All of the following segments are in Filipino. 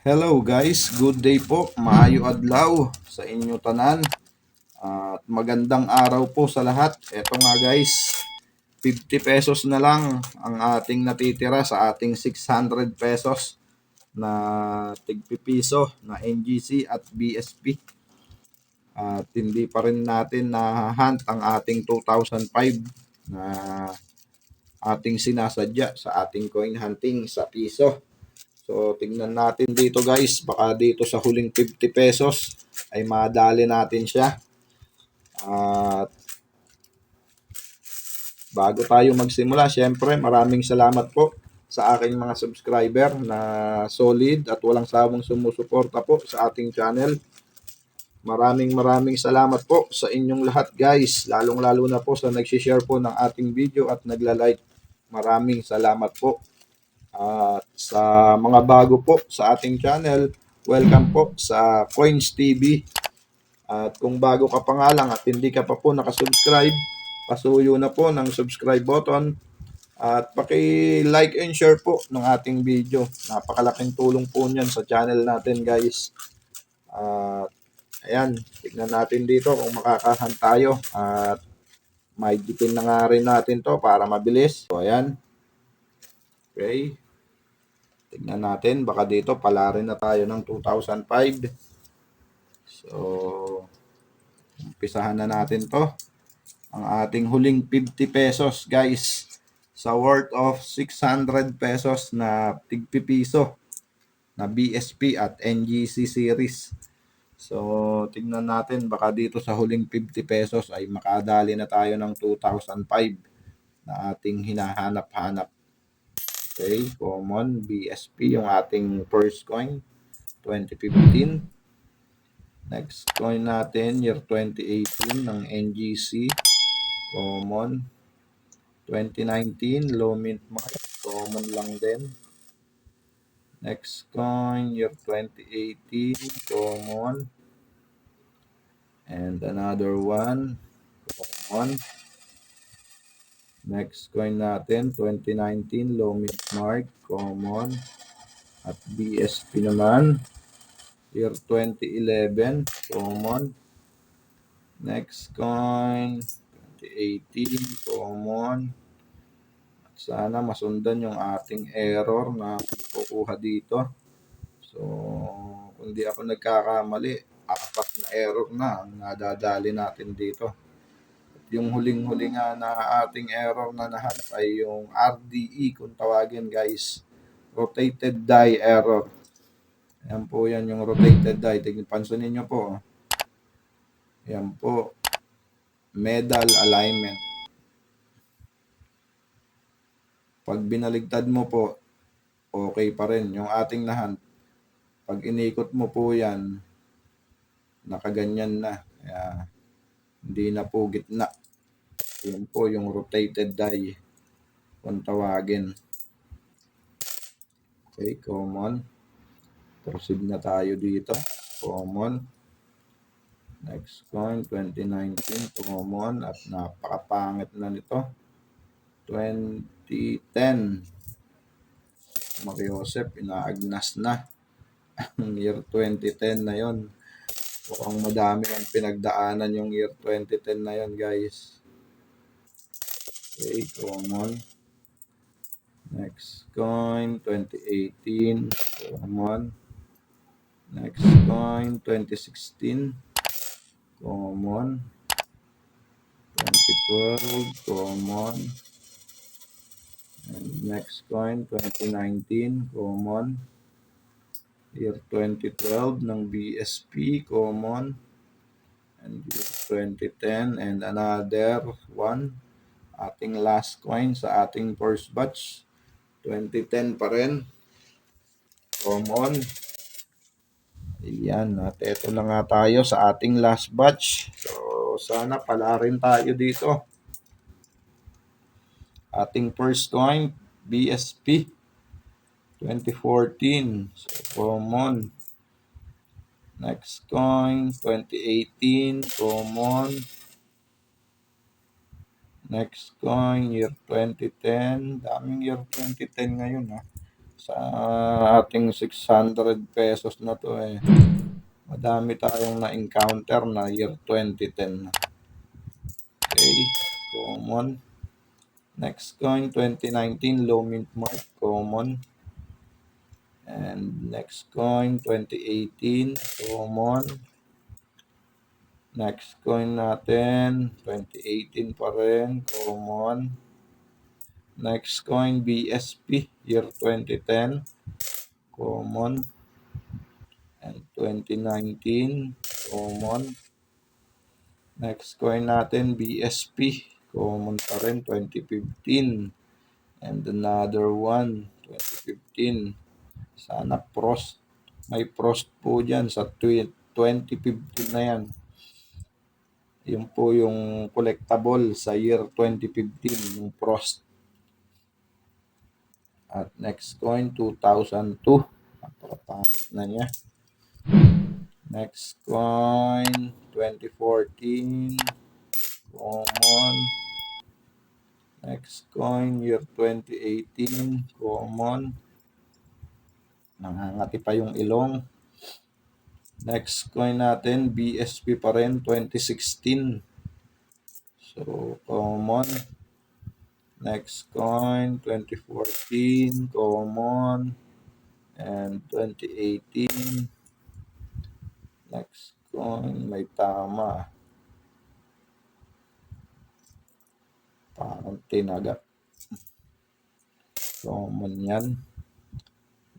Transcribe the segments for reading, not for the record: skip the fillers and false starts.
Hello guys, good day po, maayo adlaw sa inyo tanan at magandang araw po sa lahat. Eto nga guys, 50 pesos na lang ang ating natitira sa ating 600 pesos na tigpipiso na NGC at BSP. At hindi pa rin natin na-hunt ang ating 2005 na ating sinasadya sa ating coin hunting sa piso. So, tingnan natin dito guys. Baka dito sa huling 50 pesos ay madali natin siya. At bago tayo magsimula, syempre maraming salamat po sa aking mga subscriber na solid at walang sawang sumusuporta po sa ating channel. Maraming salamat po sa inyong lahat guys. Lalong-lalo na po sa nagsishare po ng ating video at nagla-like. Maraming salamat po. At sa mga bago po sa ating channel, welcome po sa Coins TV. At kung bago ka pa nga lang at hindi ka pa po nakasubscribe, pasuyo na po ng subscribe button at paki-like and share po ng ating video. Napakalaking tulong po niyan sa channel natin guys. At ayan, tignan natin dito kung makakahan tayo at may dipin na nga rin natin to para mabilis. So ayan. Okay. Tignan natin, baka dito pala rin na tayo ng 2005. So, umpisahan na natin to. Ang ating huling 50 pesos guys. Sa worth of 600 pesos na tigpipiso na BSP at NGC series. So, tignan natin, baka dito sa huling 50 pesos ay makadali na tayo ng 2005 na ating hinahanap-hanap. Okay, common BSP yung ating first coin 2015. Next coin natin year 2018 ng NGC common. 2019 low mint mark common lang din. Next coin year 2018 common. And another one common. Next coin natin 2019 low mint mark common. At BSP naman year 2011 common. Next coin 2018 common. At sana masundan yung ating error na kukuha dito. So kung di ako nagkakamali, apat na error na ang nadadali natin dito. At yung huling-huli nga na ating error na nahanap ay yung RDE kung tawagin guys, rotated die error. Ayan po yan yung rotated die. Pansinin nyo po. Ayan po. Medal alignment. Pag binaligtad mo po, okay pa rin yung ating nahan. Pag inikot mo po yan, nakaganyan na. Kaya, hindi na po gitna. Ayan po yung rotated die. Kung tawagin. Okay, common. Proceed na tayo dito. Common. Next coin, 2019, common. At napakapangit na nito. 2010. Mariosep, inaagnas na. Ang year 2010 na yon. Mukhang madami ang pinagdaanan yung year 2010 na yon guys. Okay, common. Next coin, 2018, common. Next coin, 2016, common. 2012, common. And next coin, 2019, common. Year 2012 ng BSP, common. And year 2010 and another one. Ating last coin sa ating first batch. 2010 pa rin. Common. Ayan. At eto na nga tayo sa ating last batch. So, sana pala rin tayo dito. Ating first coin, BSP. 2014. So, common. Next coin, 2018. Common. Next coin, year 2010. Daming year 2010 ngayon ha. Sa ating 600 pesos na to madami tayong na-encounter na year 2010 na. Okay, common. Next coin, 2019 low mint mark, common. And next coin, 2018, common. Next coin natin, 2018 pa rin, common. Next coin, BSP, year 2010, common. And 2019, common. Next coin natin, BSP, common pa rin, 2015. And another one, 2015. Sana Frost. May Frost po dyan sa 2015 na yan. Yun po yung collectible sa year 2015, yung Frost. At next coin, 2002. Napakapangit na niya. Next coin, 2014. Common. Next coin, year 2018. Common. Nangangati pa yung ilong. Next coin natin, BSP pa rin, 2016. So, common. Next coin, 2014. Common. And 2018. Next coin, may tama. Parang tinaga. Common yan.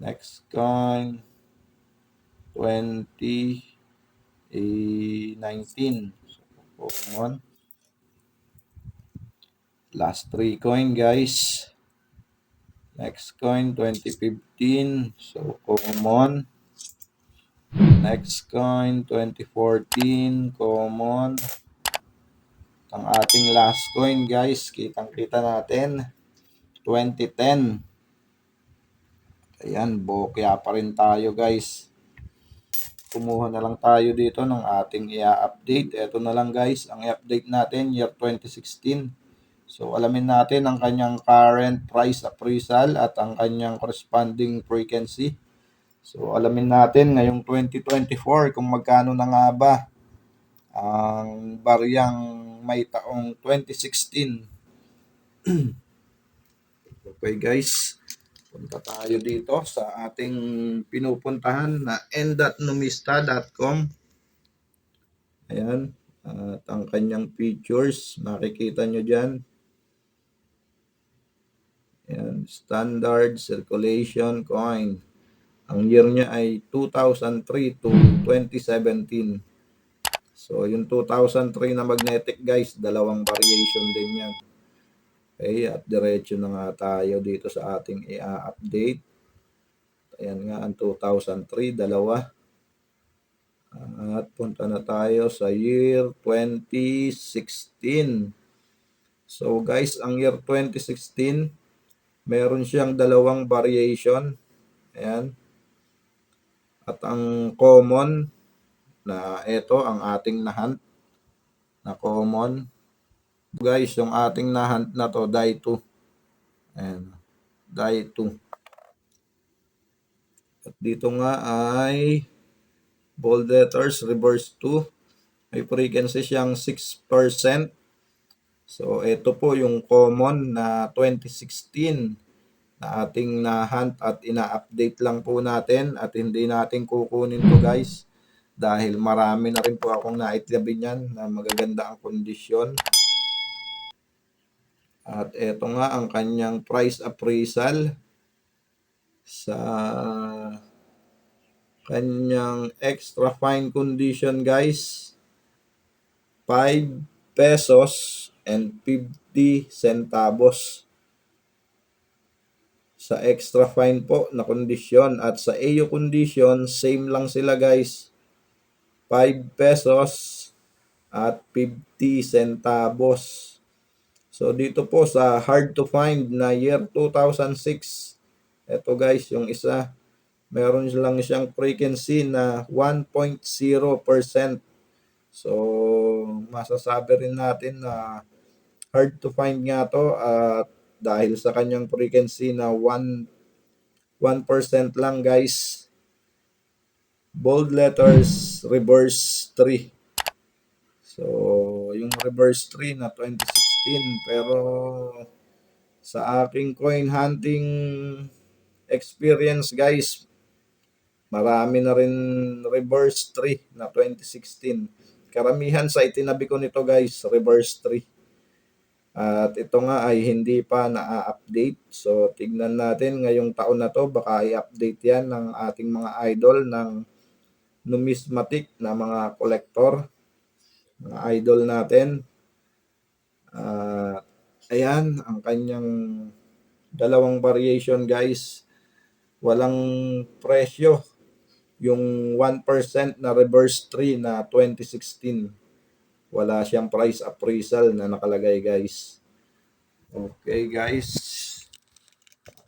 Next coin, 2019. So, common. Last 3 coin, guys. Next coin, 2015. So, common. Next coin, 2014. Common. Ang ating last coin, guys, kitang-kita natin, 2010. Ayan, bokya pa rin tayo, guys. Kumuha na lang tayo dito ng ating i-update. Ito na lang, guys, ang i-update natin, year 2016. So, alamin natin ang kanyang current price appraisal at ang kanyang corresponding frequency. So, alamin natin ngayong 2024 kung magkano na nga ba ang baryang may taong 2016. Okay, guys, punta tayo dito sa ating pinupuntahan na n.numista.com. Ayan, at ang kanyang features, makikita nyo dyan. Ayan, standard circulation coin. Ang year niya ay 2003 to 2017. So, yung 2003 na magnetic, guys, dalawang variation din yan. Okay, at diretso na nga tayo dito sa ating i-update. Ayan nga, ang 2003, dalawa. At punta na tayo sa year 2016. So, guys, ang year 2016, meron siyang dalawang variation. Ayan. At ang common na ito, ang ating nahunt na common. Guys, yung ating nahunt na to, die 2. Ayan, die 2. At dito nga ay bold letters, reverse 2. May frequency siyang 6%. So, ito po yung common na 2016 na ating na-hunt at ina-update lang po natin at hindi natin kukunin to, guys. Dahil marami na rin po akong naitlabi niyan na magaganda ang kondisyon. At ito nga ang kanyang price appraisal sa kanyang extra fine condition, guys. 5 pesos and 50 centavos sa extra fine po na kondisyon. At sa AO condition, same lang sila, guys. 5 pesos at 50 centavos. So, dito po sa hard to find na year 2006, ito, guys, yung isa, meron lang siyang frequency na 1.0%. So, masasabi rin natin na hard to find nga to at dahil sa kanyang frequency na 1.0%, 1% lang guys. Bold letters, reverse 3. So, yung reverse 3 na 2016. Pero, sa aking coin hunting experience guys, marami na rin reverse 3 na 2016. Karamihan sa itinabi ko nito guys, reverse 3. At ito nga ay hindi pa na-update. So, tignan natin ngayong taon na to. Baka i-update yan ng ating mga idol ng numismatic na mga collector. Mga idol natin. Ayan, ang kanyang dalawang variation guys. Walang presyo. Yung 1% na reverse 3 na 2016. Wala siyang price appraisal na nakalagay guys. Okay guys.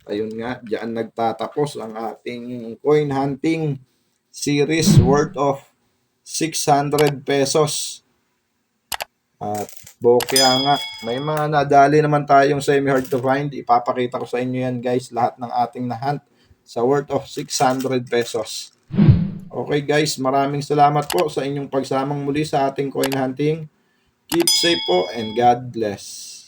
Ayun nga, diyan nagtatapos ang ating coin hunting series worth of 600 pesos. At bokya nga, may mga nadali naman tayong semi-hard to find. Ipapakita ko sa inyo yan guys, lahat ng ating na-hunt sa worth of 600 pesos. Okay guys, maraming salamat po sa inyong pagsamang muli sa ating coin hunting. Keep safe po and God bless.